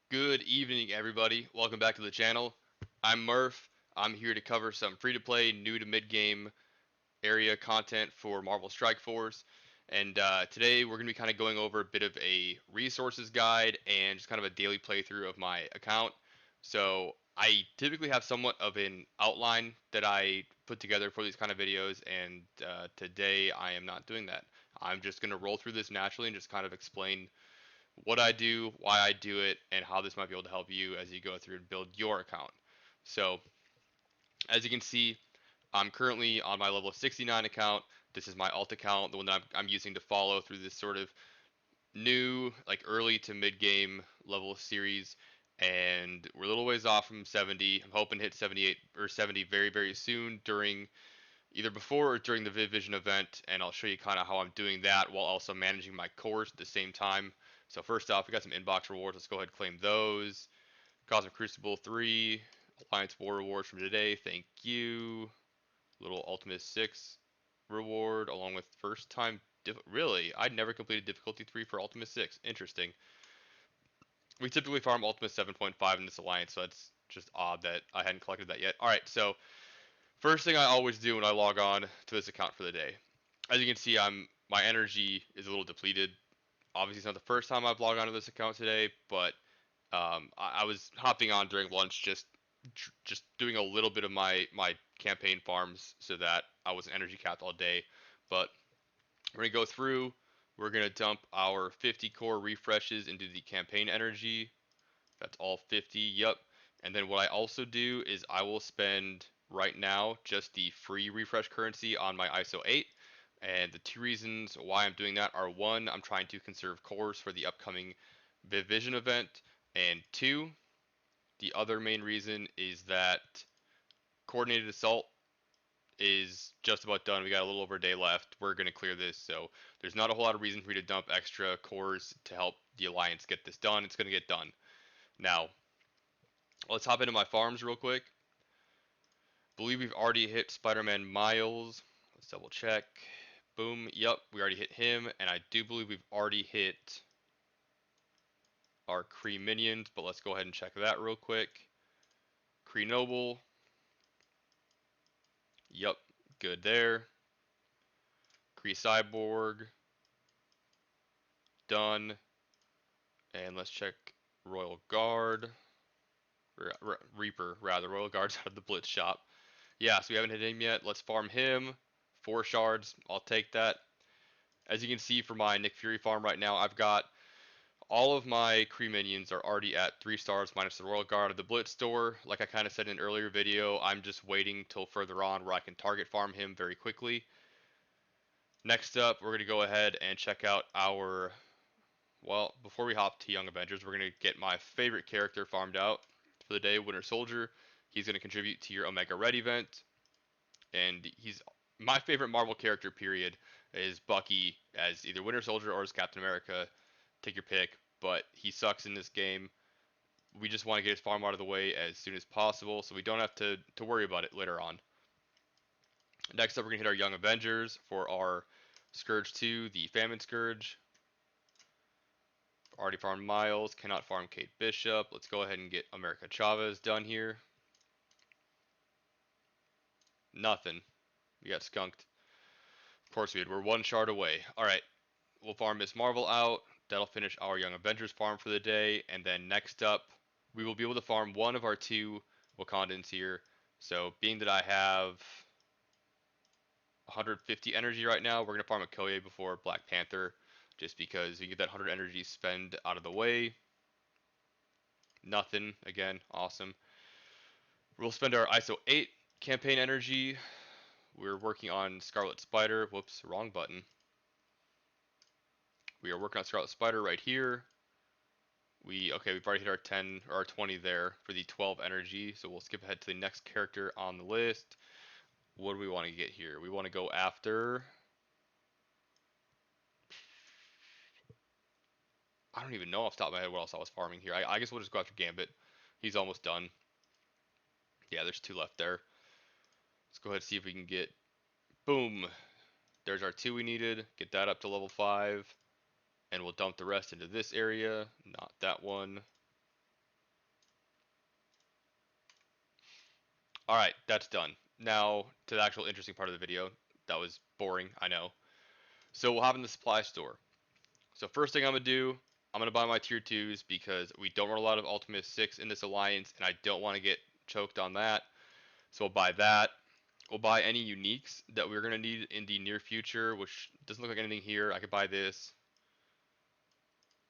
Good evening, everybody. Welcome back to the channel. I'm Murph. I'm here to cover some free-to-play, new to mid-game area content for Marvel Strike Force. And today we're going to be kind of going over a bit of a resources guide and just kind of a daily playthrough of my account. So I typically have somewhat of an outline that I put together for these kind of videos, and today I am not doing that. I'm just going to roll through this naturally and just kind of explain what I do, why I do it, and how this might be able to help you as you go through and build your account. So, as you can see, I'm currently on my level 69 account. This is my alt account, the one that I'm using to follow through this sort of new, like early to mid game level series. And we're a little ways off from 70. I'm hoping to hit 78 or 70 very, very soon during either before or during the Vision event, and I'll show you kind of how I'm doing that while also managing my cores at the same time. So first off, we got some inbox rewards. Let's go ahead and claim those. Cosmic Crucible 3, Alliance War rewards from today. Thank you. Little Ultimate 6 reward along with first time. Really? I'd never completed difficulty 3 for Ultimate 6. Interesting. We typically farm Ultimate 7.5 in this alliance, so that's just odd that I hadn't collected that yet. Alright, so first thing I always do when I log on to this account for the day. As you can see, my energy is a little depleted. Obviously, it's not the first time I've logged onto this account today, but I was hopping on during lunch, just doing a little bit of my campaign farms so that I was energy capped all day. But we're gonna go through. We're gonna dump our 50 core refreshes into the campaign energy. That's all 50. Yep. And then what I also do is I will spend right now just the free refresh currency on my ISO 8. And the two reasons why I'm doing that are one, I'm trying to conserve cores for the upcoming Vision event, and two, the other main reason is that coordinated assault is just about done. We got a little over a day left. We're going to clear this, so there's not a whole lot of reason for me to dump extra cores to help the Alliance get this done. It's going to get done. Now, let's hop into my farms real quick. Believe we've already hit Spider-Man Miles. Let's double check. Boom. Yep, we already hit him, and I do believe we've already hit our Kree minions, but let's go ahead and check that real quick. Kree Noble. Yep, good there. Kree Cyborg. Done. And let's check Royal Guard. Reaper, rather. Royal Guard's out of the Blitz shop. Yeah, so we haven't hit him yet. Let's farm him. 4 shards. I'll take that. As you can see for my Nick Fury farm right now, I've got all of my Kree minions are already at 3 stars minus the Royal Guard of the Blitz store. Like I kind of said in an earlier video, I'm just waiting till further on where I can target farm him very quickly. Next up, we're going to go ahead and check out our, well, before we hop to Young Avengers, we're going to get my favorite character farmed out for the day, Winter Soldier. He's going to contribute to your Omega Red event, and he's my favorite Marvel character, period, is Bucky as either Winter Soldier or as Captain America. Take your pick, but he sucks in this game. We just want to get his farm out of the way as soon as possible so we don't have to worry about it later on. Next up, we're going to hit our Young Avengers for our Scourge 2, the Famine Scourge. Already farmed Miles, cannot farm Kate Bishop. Let's go ahead and get America Chavez done here. Nothing. We got skunked. Of course we did. We're 1 shard away. Alright, we'll farm Miss Marvel out. That'll finish our Young Avengers farm for the day. And then next up, we will be able to farm one of our 2 Wakandans here. So being that I have 150 energy right now, we're going to farm Okoye before Black Panther. Just because we get that 100 energy spend out of the way. Nothing. Again, awesome. We'll spend our ISO 8 campaign energy. We're working on Scarlet Spider. Whoops, wrong button. We are working on Scarlet Spider right here. We've already hit our 10 or our 20 there for the 12 energy, so we'll skip ahead to the next character on the list. What do we want to get here? We want to go after, I don't even know off the top of my head what else I was farming here. I guess we'll just go after Gambit. He's almost done. Yeah, there's 2 left there. Let's go ahead and see if we can get, boom. There's our 2 we needed. Get that up to level 5. And we'll dump the rest into this area. Not that one. Alright, that's done. Now to the actual interesting part of the video. That was boring, I know. So we'll have in the supply store. So first thing I'm going to do, I'm going to buy my tier 2s because we don't run a lot of Ultimate 6 in this alliance, and I don't want to get choked on that. So we'll buy that. We'll buy any uniques that we're going to need in the near future, which doesn't look like anything here. I could buy this.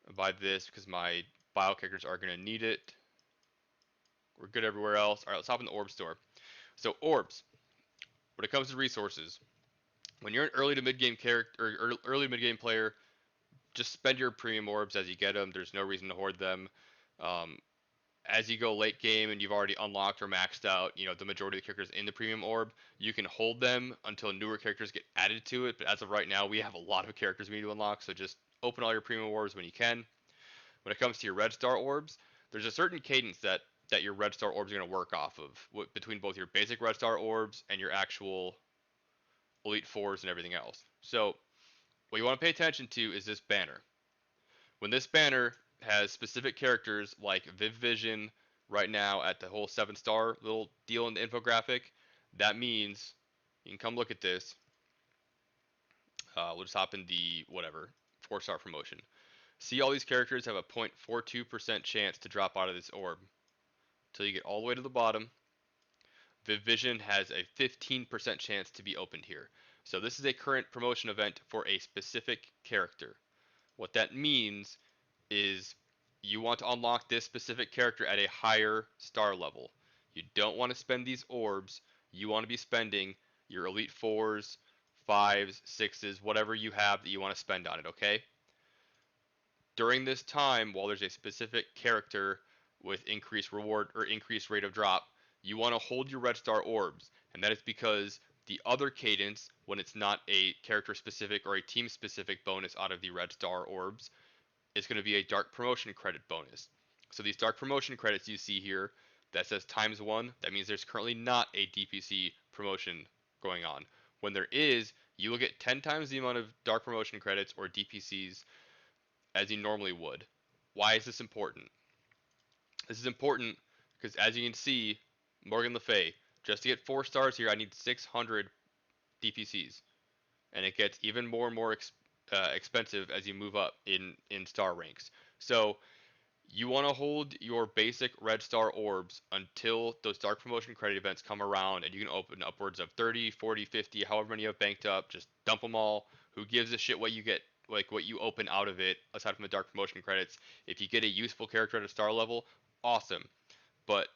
I'll buy this because my bio characters are going to need it. We're good everywhere else. Alright, let's hop in the orb store. So orbs, when it comes to resources, when you're an early to mid game character or early to mid game player, just spend your premium orbs as you get them. There's no reason to hoard them. Um, as you go late game and you've already unlocked or maxed out, the majority of the characters in the premium orb, you can hold them until newer characters get added to it. But as of right now, we have a lot of characters we need to unlock, so just open all your premium orbs when you can. When it comes to your red star orbs, there's a certain cadence that your red star orbs are going to work off of between both your basic red star orbs and your actual elite fours and everything else. So what you want to pay attention to is this banner. When this banner has specific characters like Viv Vision right now at the whole 7-star little deal in the infographic, that means you can come look at this. We'll just hop in the whatever 4-star promotion. See, all these characters have a 0.42% chance to drop out of this orb. Until you get all the way to the bottom, Viv Vision has a 15% chance to be opened here. So this is a current promotion event for a specific character. What that means is you want to unlock this specific character at a higher star level. You don't want to spend these orbs. You want to be spending your elite 4s, 5s, 6s, whatever you have that you want to spend on it, okay? During this time, while there's a specific character with increased reward or increased rate of drop, you want to hold your red star orbs. And that is because the other cadence, when it's not a character specific or a team specific bonus out of the red star orbs, is going to be a dark promotion credit bonus. So these dark promotion credits you see here that says ×1, that means there's currently not a DPC promotion going on. When there is, you will get 10 times the amount of dark promotion credits or DPCs as you normally would. Why is this important? This is important because as you can see, Morgan Le Fay, just to get 4 stars here, I need 600 DPCs. And it gets even more and more expensive as you move up in star ranks. So you want to hold your basic red star orbs until those dark promotion credit events come around, and you can open upwards of 30, 40, 50, however many you have banked up. Just dump them all. Who gives a shit what you get, like what you open out of it, aside from the dark promotion credits? If you get a useful character at a star level, awesome. But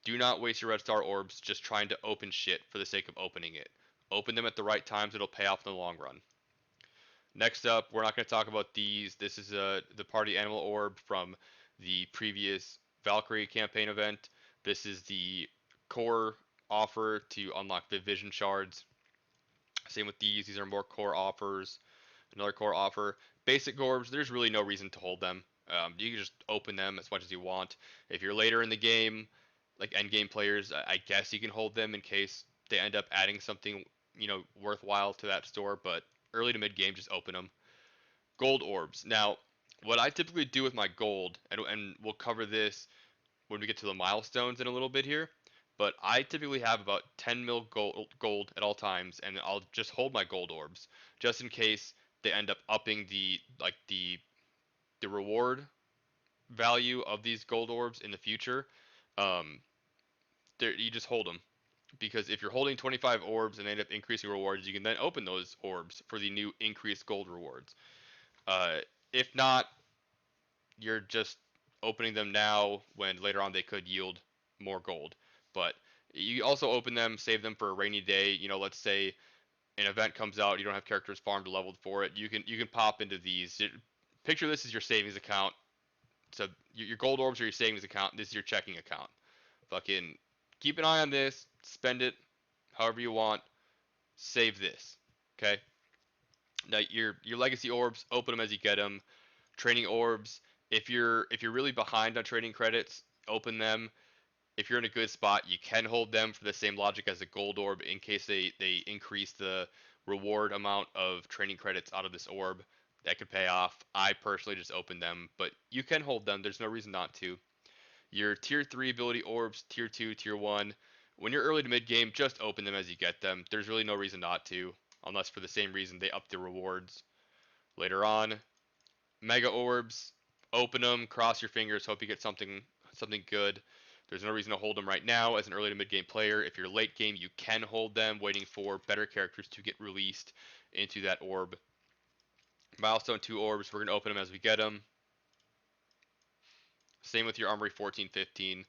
do not waste your red star orbs just trying to open shit for the sake of opening it. Open them at the right times, it'll pay off in the long run. Next up, we're not going to talk about these. This is the party animal orb from the previous Valkyrie campaign event. This is the core offer to unlock Viv Vision shards. Same with these. These are more core offers. Another core offer. Basic orbs, there's really no reason to hold them. You can just open them as much as you want. If you're later in the game, like end game players, I guess you can hold them in case they end up adding something worthwhile to that store. But early to mid game, just open them. Gold orbs. Now, what I typically do with my gold, and we'll cover this when we get to the milestones in a little bit here, but I typically have about 10 mil gold at all times, and I'll just hold my gold orbs just in case they end up upping the reward value of these gold orbs in the future. Um, you just hold them because if you're holding 25 orbs and they end up increasing rewards, you can then open those orbs for the new increased gold rewards. Uh, if not, you're just opening them now when later on they could yield more gold. But you also open them, save them for a rainy day. Let's say an event comes out, you don't have characters farmed or leveled for it. You can pop into these. Picture this as your savings account. So your gold orbs are your savings account. This is your checking account. Fucking keep an eye on this. Spend it however you want. Save this. Okay. Now your legacy orbs, open them as you get them. Training orbs, if you're really behind on training credits, open them. If you're in a good spot, you can hold them for the same logic as a gold orb in case they increase the reward amount of training credits out of this orb. That could pay off. I personally just open them, but you can hold them. There's no reason not to. Your tier 3 ability orbs, tier 2, tier 1. When you're early to mid game, just open them as you get them. There's really no reason not to, unless for the same reason they up the rewards later on. Mega orbs, open them, cross your fingers, hope you get something good. There's no reason to hold them right now as an early to mid game player. If you're late game, you can hold them, waiting for better characters to get released into that orb. Milestone 2 orbs, we're going to open them as we get them. Same with your Armory 14, 15.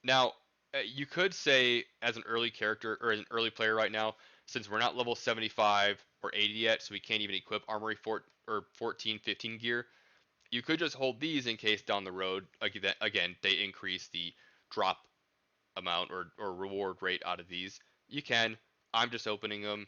Now, you could say as an early character or as an early player right now, since we're not level 75 or 80 yet, so we can't even equip Armory 4 or 14, 15 gear, you could just hold these in case down the road, again, they increase the drop amount or reward rate out of these. You can. I'm just opening them.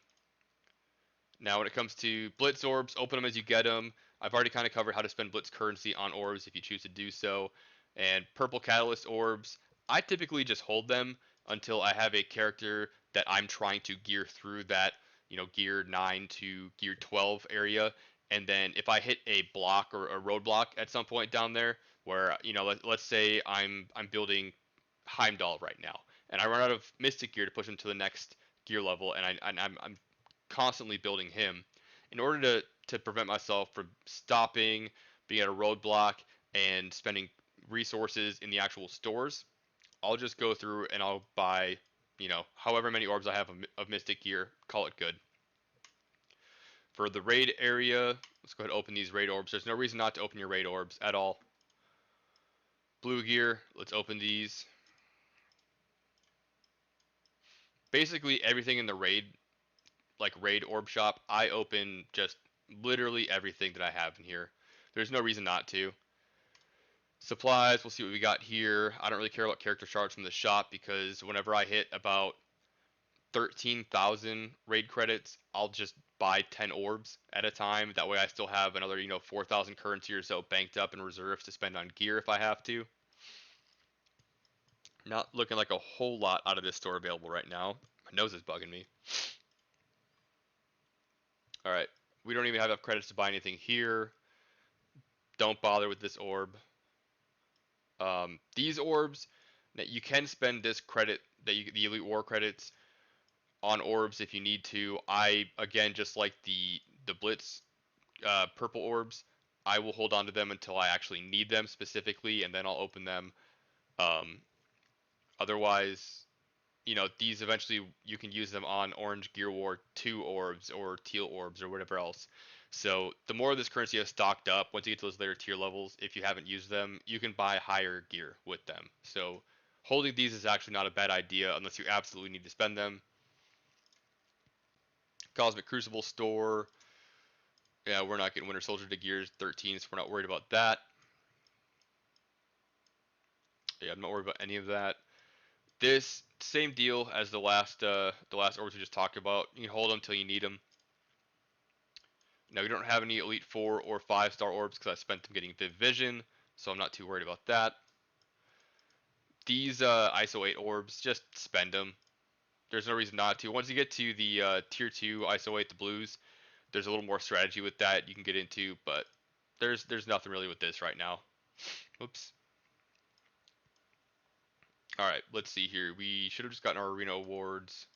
Now, when it comes to Blitz Orbs, open them as you get them. I've already kind of covered how to spend Blitz currency on orbs if you choose to do so. And Purple Catalyst Orbs, I typically just hold them until I have a character that I'm trying to gear through that, gear 9 to gear 12 area. And then if I hit a block or a roadblock at some point down there, where, let's say I'm building Heimdall right now, and I run out of Mystic gear to push him to the next gear level, and I'm constantly building him in order to prevent myself from stopping, being at a roadblock, and spending resources in the actual stores. I'll just go through and I'll buy, however many orbs I have of Mystic gear, call it good. For the raid area, let's go ahead and open these raid orbs. There's no reason not to open your raid orbs at all. Blue gear, let's open these. Basically everything in the raid, like raid orb shop, I open just literally everything that I have in here. There's no reason not to. Supplies, we'll see what we got here. I don't really care about character shards from the shop because whenever I hit about 13,000 raid credits, I'll just buy 10 orbs at a time. That way I still have another, 4,000 currency or so banked up in reserves to spend on gear if I have to. Not looking like a whole lot out of this store available right now. My nose is bugging me. Alright, we don't even have enough credits to buy anything here. Don't bother with this orb. These orbs, you can spend this credit, the Elite War credits, on orbs if you need to. I, again, just like the Blitz purple orbs, I will hold on to them until I actually need them specifically, and then I'll open them. Otherwise, these eventually you can use them on Orange Gear War 2 orbs or Teal orbs or whatever else. So the more of this currency is stocked up, once you get to those later tier levels, if you haven't used them, you can buy higher gear with them. So holding these is actually not a bad idea unless you absolutely need to spend them. Cosmic Crucible store. Yeah, we're not getting Winter Soldier to gears 13, so we're not worried about that. Yeah, I'm not worried about any of that. This same deal as the last orbs we just talked about. You can hold them until you need them. Now we don't have any Elite 4 or 5-star orbs because I spent them getting Viv Vision, so I'm not too worried about that. These ISO 8 orbs, just spend them. There's no reason not to. Once you get to the tier 2 ISO 8, the blues, there's a little more strategy with that you can get into, but there's nothing really with this right now. Oops. Alright, let's see here. We should have just gotten our arena awards.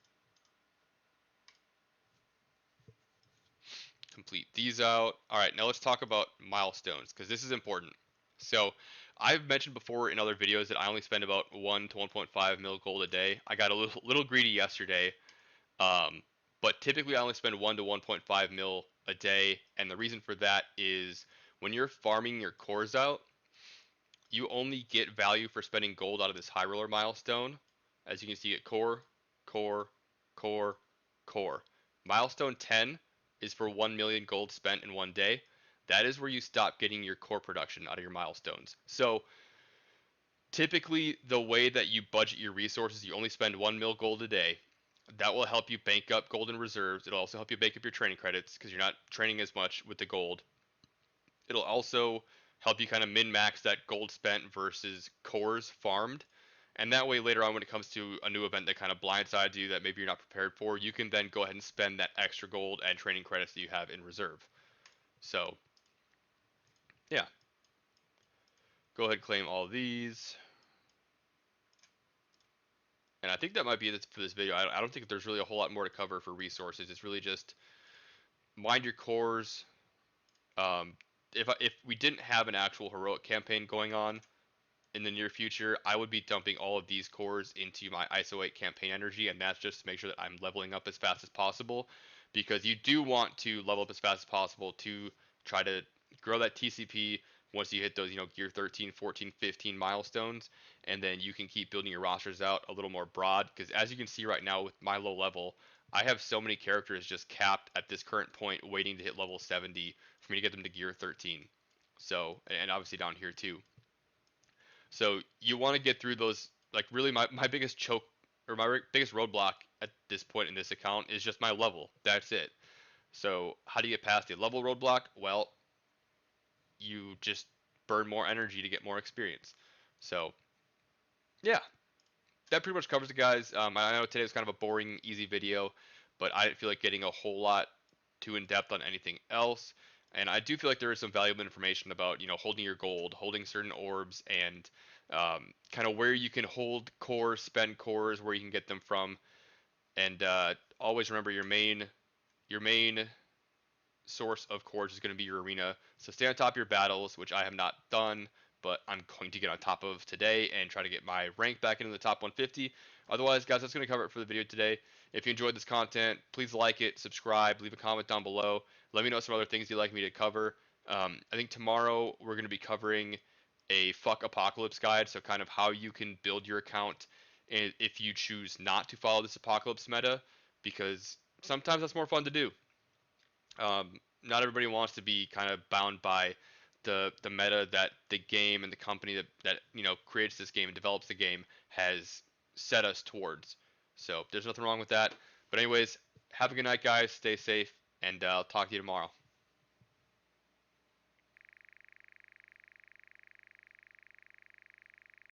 Complete these out. Alright, now let's talk about milestones, because this is important. So, I've mentioned before in other videos that I only spend about 1 to 1.5 mil gold a day. I got a little greedy yesterday, but typically I only spend 1 to 1.5 mil a day, and the reason for that is when you're farming your cores out, you only get value for spending gold out of this high roller milestone. As you can see, core, core, core, core. Milestone 10 is for 1 million gold spent in one day. That is where you stop getting your core production out of your milestones. So typically the way that you budget your resources, you only spend 1 mil gold a day. That will help you bank up golden reserves. It'll also help you bank up your training credits because you're not training as much with the gold. It'll also help you kind of min-max that gold spent versus cores farmed. And that way later on when it comes to a new event that kind of blindsides you that maybe you're not prepared for, you can then go ahead and spend that extra gold and training credits that you have in reserve. So, yeah. Go ahead and claim all these. And I think that might be it for this video. I don't think there's really a whole lot more to cover for resources. It's really just mind your cores. Um, if we didn't have an actual heroic campaign going on in the near future, I would be dumping all of these cores into my ISO 8 campaign energy, and that's just to make sure that I'm leveling up as fast as possible, because you do want to level up as fast as possible to try to grow that TCP once you hit those, gear 13, 14, 15 milestones, and then you can keep building your rosters out a little more broad, because as you can see right now with my low level, I have so many characters just capped at this current point waiting to hit level 70 for me to get them to gear 13. So, and obviously down here too. So you want to get through those. Like really, my biggest choke or my biggest roadblock at this point in this account is just my level. That's it. So how do you get past the level roadblock? Well, you just burn more energy to get more experience. So yeah, that pretty much covers it, guys. I know today was kind of a boring, easy video, but I didn't feel like getting a whole lot too in depth on anything else. And I do feel like there is some valuable information about, holding your gold, holding certain orbs, and kind of where you can hold cores, spend cores, where you can get them from. And always remember your main source of cores is going to be your arena. So stay on top of your battles, which I have not done, but I'm going to get on top of today and try to get my rank back into the top 150. Otherwise, guys, that's going to cover it for the video today. If you enjoyed this content, please like it, subscribe, leave a comment down below. Let me know some other things you'd like me to cover. I think tomorrow we're going to be covering a fuck apocalypse guide, so kind of how you can build your account if you choose not to follow this apocalypse meta, because sometimes that's more fun to do. Not everybody wants to be kind of bound by the meta that the game and the company that creates this game and develops the game has set us towards. So there's nothing wrong with that. But anyways, have a good night, guys. Stay safe, and I'll talk to you tomorrow.